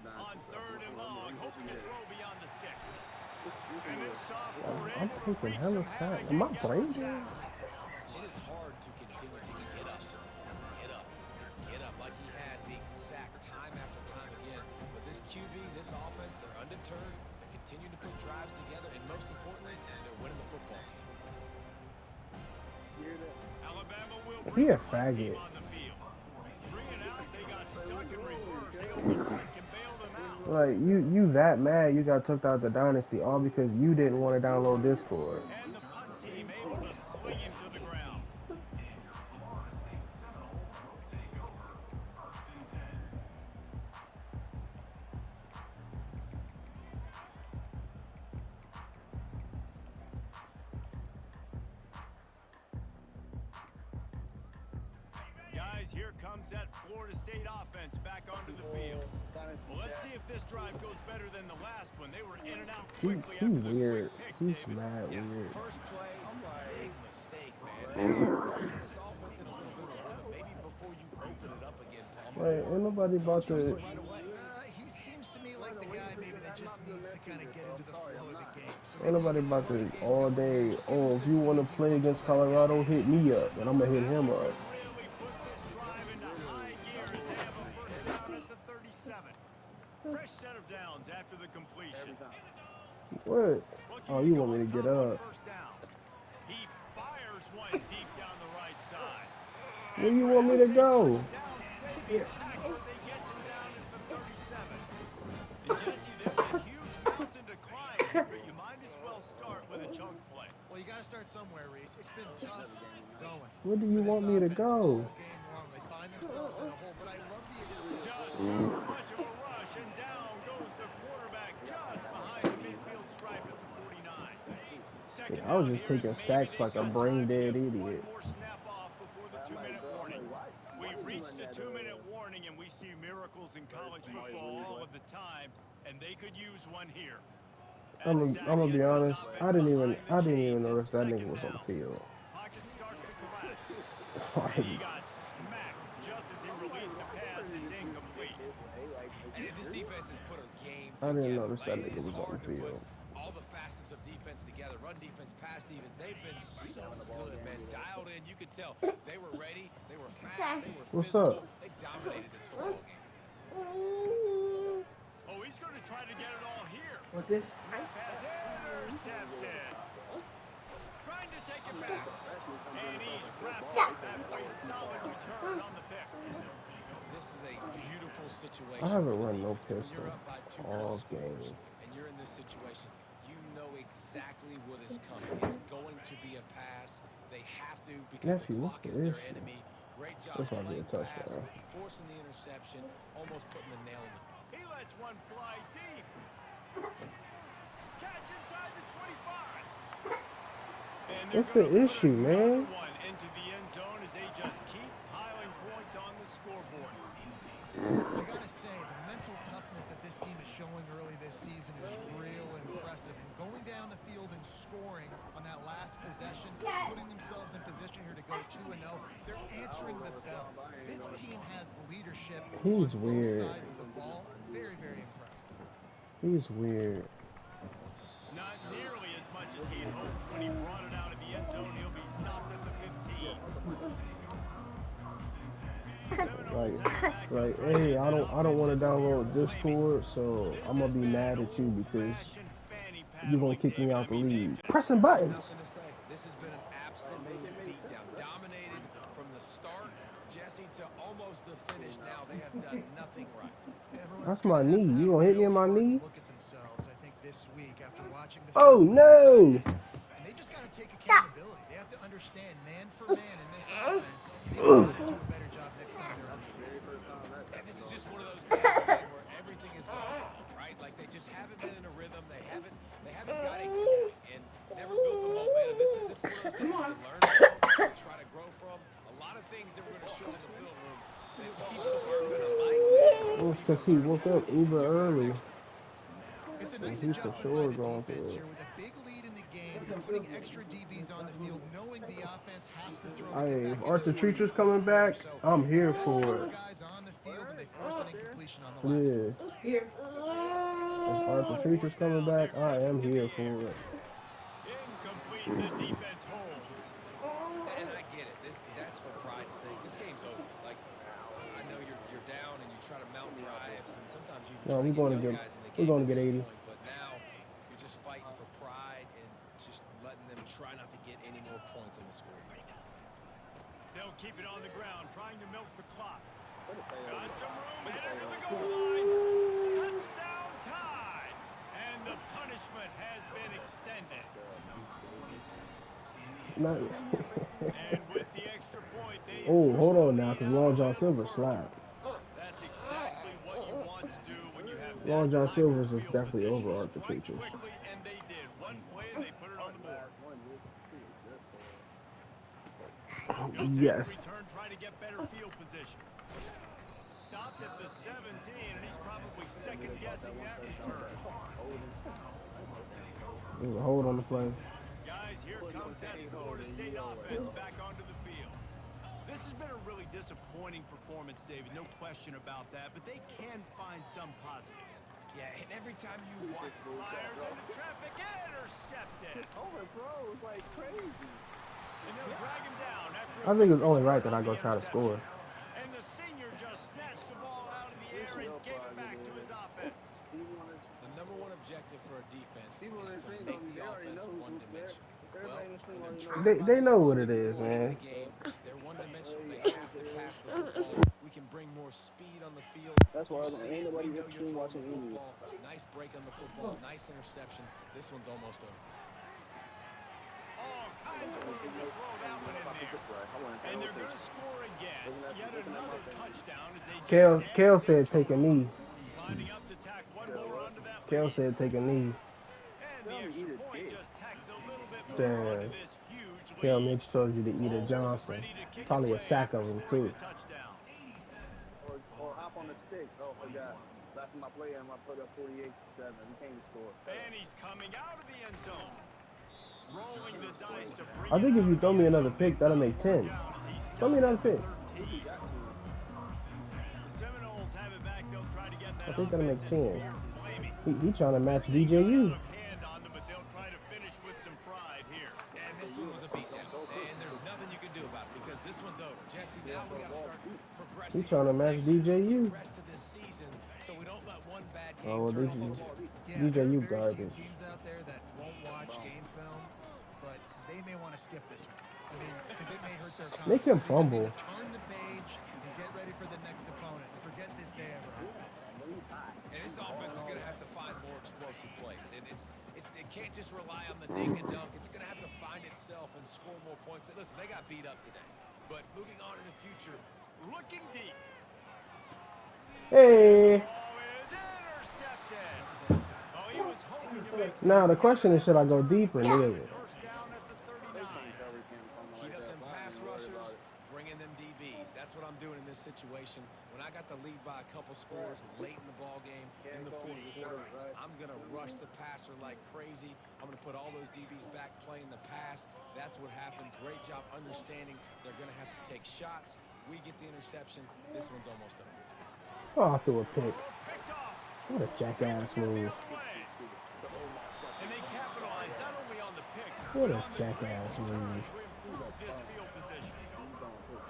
dynasty. On 3rd and long, hoping to throw beyond the sticks. Listen And to this this. sophomore I'm end taking wreaks hella some shots. havoc Am I and brain gets the dead? sack. It is hard to continue to get up, like he has, being sacked time after time again. But this QB, this offense, they're undeterred. They're continuing to put drives together, and most importantly, they're winning the football games. Alabama will He bring a the punt team faggot. on the field. Bring it out. They got stuck in reverse. They overthink and bail them out. Like, you that mad you got took out the dynasty all because you didn't want to download Discord. And the punt team able to sling him to the ground. Guys, here comes that Florida State offense back onto the field. Well, let's see if this drive goes better than the last one. They were in and out quickly after He's the weird. quick pick, He's David. mad Yeah, weird. first play, big mistake, man. Let's get this offense in a little bit of rhythm. Maybe before Like, ain't nobody about Trust to. him right away. He seems to me like the guy maybe that just needs to kind of get into the flow of the game. So Ain't maybe you nobody get the about running to game all going here. day. Just give him Oh, if some you want to easy play looks to against let him go. Colorado, hit me up, and I'm gonna hit him up. Really put this drive into high gear as they have a first down at the 37. Fresh set of downs after the completion. What? Looking Oh, to you go want me up to get top on up? first down. He fires one deep down the right side. Where And you want me to perhaps a go? touchdown saving tackle as he gets him down at the 37. And Jesse, there's a huge mountain to climb here, but you might as well start with a chunk play. Well, you got to start somewhere, Reese. It's been tough going Where do for you this want me to offense go? all game long. They find themselves in a hole, but I love the Just too much of a rush, and down goes the quarterback just behind the midfield stripe at the 49. Second I was down just here, and taking maybe sacks they've like a got brain time to dead get one idiot. more snap off before the 2-minute warning. We've reached the 2-minute warning, and we see miracles in college football all of the time, and they could use one here. That I'm sack gonna be gets this honest. offense I didn't behind the even chains. notice It's that nigga second was on down. the field. Pocket starts to collapse. Like, And he got smacked just as he released the pass. It's incomplete. And this defense has put a game I didn't together. notice that Like, nigga it's was on hard the to put field. all the facets of defense together. Run defense, pass defense. They've been so good, man. Dialed in. You could tell they were ready. They were fast. They were What's physical. up? They dominated this football game. Oh, he's going to try to get it all here. What this? And that pass intercepted. Trying to take it back. And he's wrapped up after a solid return on the pick. This is a beautiful situation. I haven't for the run no defense. When you're pistol up by 2+ all scores game. and you're in this situation, you know exactly what is coming. It's going to be a pass. They have to because Nephew, the what's clock the is their issue? enemy. Great job This might be a playing pass, touchdown. forcing the interception, almost putting the nail in the. He lets one fly deep. Catch inside the 25. And they're What's the gonna put issue, another man? one into the end zone as they just keep piling points on the scoreboard. I gotta say, the mental toughness that this team is showing early this season is real impressive. And going down the field and scoring on that last possession, putting themselves in position here to go 2-0, they're answering the bell. This team has leadership He's on weird. both sides of the ball. Very, very impressive. He's weird. Not nearly as much as he'd hoped when he brought it out of the end zone. He'll be stopped at the 15. Like, hey, I don't want to download Discord, so I'm gonna be mad at you because you gonna kick me out the league. Pressing buttons. Nothing to say. This has been an absolute beatdown. Dominated from the start, Jesse, to almost the finish. Now they have done nothing right. Everyone's That's gonna my have to knee. have You a gonna hit me real in my hard knee? Look at themselves, I think, this week after watching the Oh film. no! And they just got to take accountability. They have to understand man for man in this offense. They've got to do a better job next time they're on the field. And this is just one of those games again where everything is going wrong, right? Like they just haven't been in a rhythm. They haven't got a key and never built the momentum. This is one of those things you learn from, you try to grow from. A lot of things that we're going to show in the film room that people aren't going to like. Well, it's because he woke up uber early. It's a nice He's for adjustment sure by the going defense through here it. with a big lead in the game. You're putting extra DBs on the field, knowing the offense has to throw. Hey, if Arthur Treacher's coming back, I'm here for it. Guys on the field and they force an incompletion on the last. Yeah. If Arthur Treacher's coming back, I am here for it. Incomplete, the defense holds. And I get it. That's for pride's sake. This game's over. Like I know you're down and you try to mount drives, and sometimes you No, we're gonna get 80. But now you're just fighting for pride and just letting them try not to get any more points on the scoreboard. They'll keep it on the ground, trying to milk the clock. Got some room, headed to the goal line. Touchdown tie. And the punishment has been extended. Not, And with the extra point, they oh, hold on now, because Long John Silver slapped. That's exactly what you want to do when you have Long John that Silver's lack of is field definitely position. over Arthur Strike Treacher's. quickly, and they did. One play, and they put it on the board. He'll take Yes. the return, trying to get better field position. Stopped at the 17, and he's probably second-guessing that return. There's a hold on the play. Guys, here comes that Florida State offense back onto the field. This has been a really disappointing performance, David. No question about that. But they can find some positives. Yeah, and every time you watch, Fires into traffic, intercepted. Overthrows like crazy. And they'll drag him down after I think it's only right that I go try to score. And the senior just snatched the ball out of the air and gave it back to his offense. the number one objective for a defense People in is the to stream make don't. the They already offense know who one-dimensional. everybody in the stream already know. They know what it is, In man. the game, they're one-dimensional. They have to pass the football. We can bring more speed on the field. That's why You see ain't it, we nobody know you're stream throwing watching the any. football. Nice break on the football. Nice interception. This one's almost over. All kinds of room to throw that one in there. And they're going to score again. Yet another touchdown as they Kale said take a knee. lining up to tack one more onto that Kale lead. said take a knee. And the extra point just tacks a little bit more Damn. onto this huge Kale lead. Mitch told you to eat a Almost Johnson. ready to kick Probably a away sack after of him scoring too. the touchdown. Or hop on the sticks. Oh my God. Last time I played him, I put up 48-7. We can't even score. And he's coming out of the end zone. Rolling the dice to bring I think it if out you of throw the me end another zone. pick, that'll make 10. Throw me another pick. The Seminoles have it back. They'll try to get that I think that'll make offensive 10. spear flaming. He trying to match This thing got DJU. out of hand on them, but they'll try to finish with some pride here. And this one was a beatdown. And there's nothing you can do about it because this one's over. Jesse, now we got to start progressing. He trying to match DJU. The rest of this season, so we don't let one bad game Oh, well, turn this on the is ball. Yeah, there DJU are very few garbage. teams out there that won't watch game film, but they may want to skip this one. I mean, because it may hurt their confidence. Make him They just need fumble. to turn the page and get ready for the next opponent and forget this day ever happened. And this offense is going to have to find more explosive plays. And it can't just rely on the dink and dunk. It's going to have to find itself and score more points. Listen, they got beat up today. But moving on in the future, Looking deep. Hey. Ball is intercepted. Oh, he was hoping to make some Now the question is, should I go deep or near it? first down at the 39. heat up them pass rushers, bring in them DBs. That's what I'm doing in this situation. When I got the lead by a couple scores late in the ball game, in the fourth quarter, I'm going to rush the passer like crazy. I'm going to put all those DBs back playing the pass. That's what happened. Great job understanding they're going to have to take shots. We get the interception. This one's almost over. Oh, I threw a pick. Picked off. What a jackass The move. other way. And they capitalized not only on the pick, What but a on the jackass return move. to improve his field position.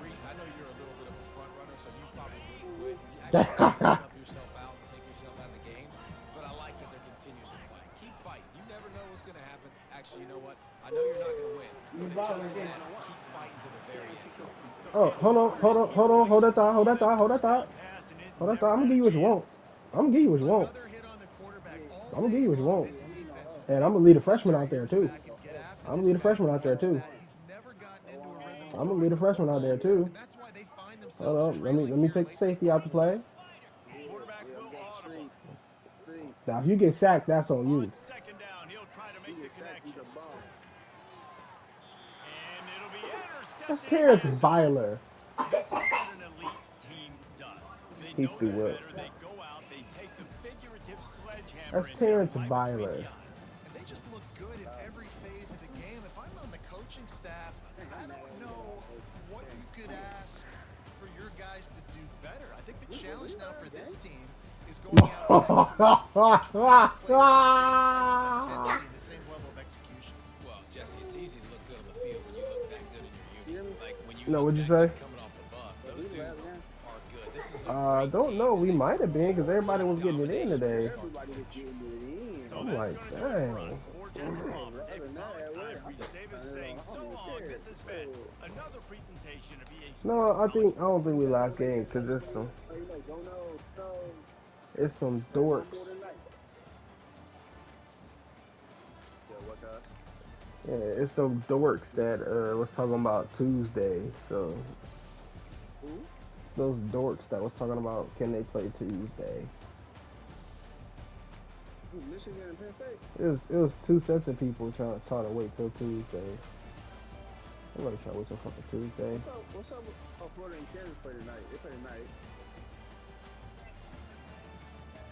Reese, I know you're a little bit of a front runner, so you probably would actually sub yourself out and take yourself out of the game. But I like that they're continuing to fight. Keep fighting. You never know what's going to happen. Actually, you know what? I know you're not going to win. But it doesn't matter. Keep fighting to the very end. Oh, hold on. Hold that thought. Hold that thought. I'm gonna give you what you want. I'm gonna give you what you want. Another hit on the quarterback all I'm gonna give you what you day long. want. This defense is And I'm gonna lead a freshman out there too. back and get after I'm gonna this lead a guy. freshman out there too. He's never gotten into a rhythm. I'm gonna lead a freshman out there too. And that's why they find Hold themselves on. Let me take the safety out the play. Quarterback will audible. Now if you get sacked, that's on you. On second down, he'll try to make the connection. And it'll be intercepted. That's Terrence Byler. This is what an elite team does. They He know threw they're it. better. They go out, they take the figurative sledgehammer. That's and Terrence they wipe Byler. it beyond. And they just look good in every phase of the game. If I'm on the coaching staff, I don't know what you could ask for your guys to do better. I think the challenge now for this team is going out and play with the same level of execution. Well, Jesse, it's easy to look good on the field when you look that good in your unit. Like when you No, look what'd you that say? good coming off the bus, those dudes are good. This is Don't know. We might have been because everybody was getting it in today. Everybody was getting it in. So I'm that's like, gonna do it for us. dang. For Jesse Palmer, David Pollack, I'm Reese Davis saying so long. This has been another presentation of EA Sports. No, I don't think we lost game because it's some dorks. Yeah, it's them dorks that was talking about Tuesday. So those dorks that was talking about can they play Tuesday? Michigan and Penn State. It was two sets of people trying to wait till Tuesday. I'm gonna try to wait till fucking Tuesday. What's up with Florida and Kansas play tonight? They play tonight.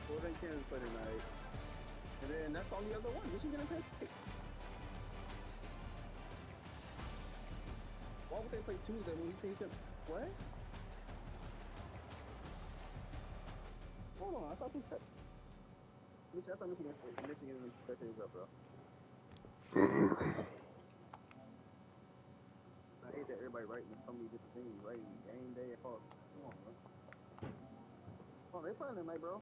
Florida and Kansas play tonight. And then that's all the other one. Michigan and Penn State. Why would they play Tuesday when we see them? What? Hold on, I thought they said. I thought Michigan set things up, bro. I hate that everybody writing so many different things, writing game day. Oh, come on, bro. Oh, they playing tonight, bro.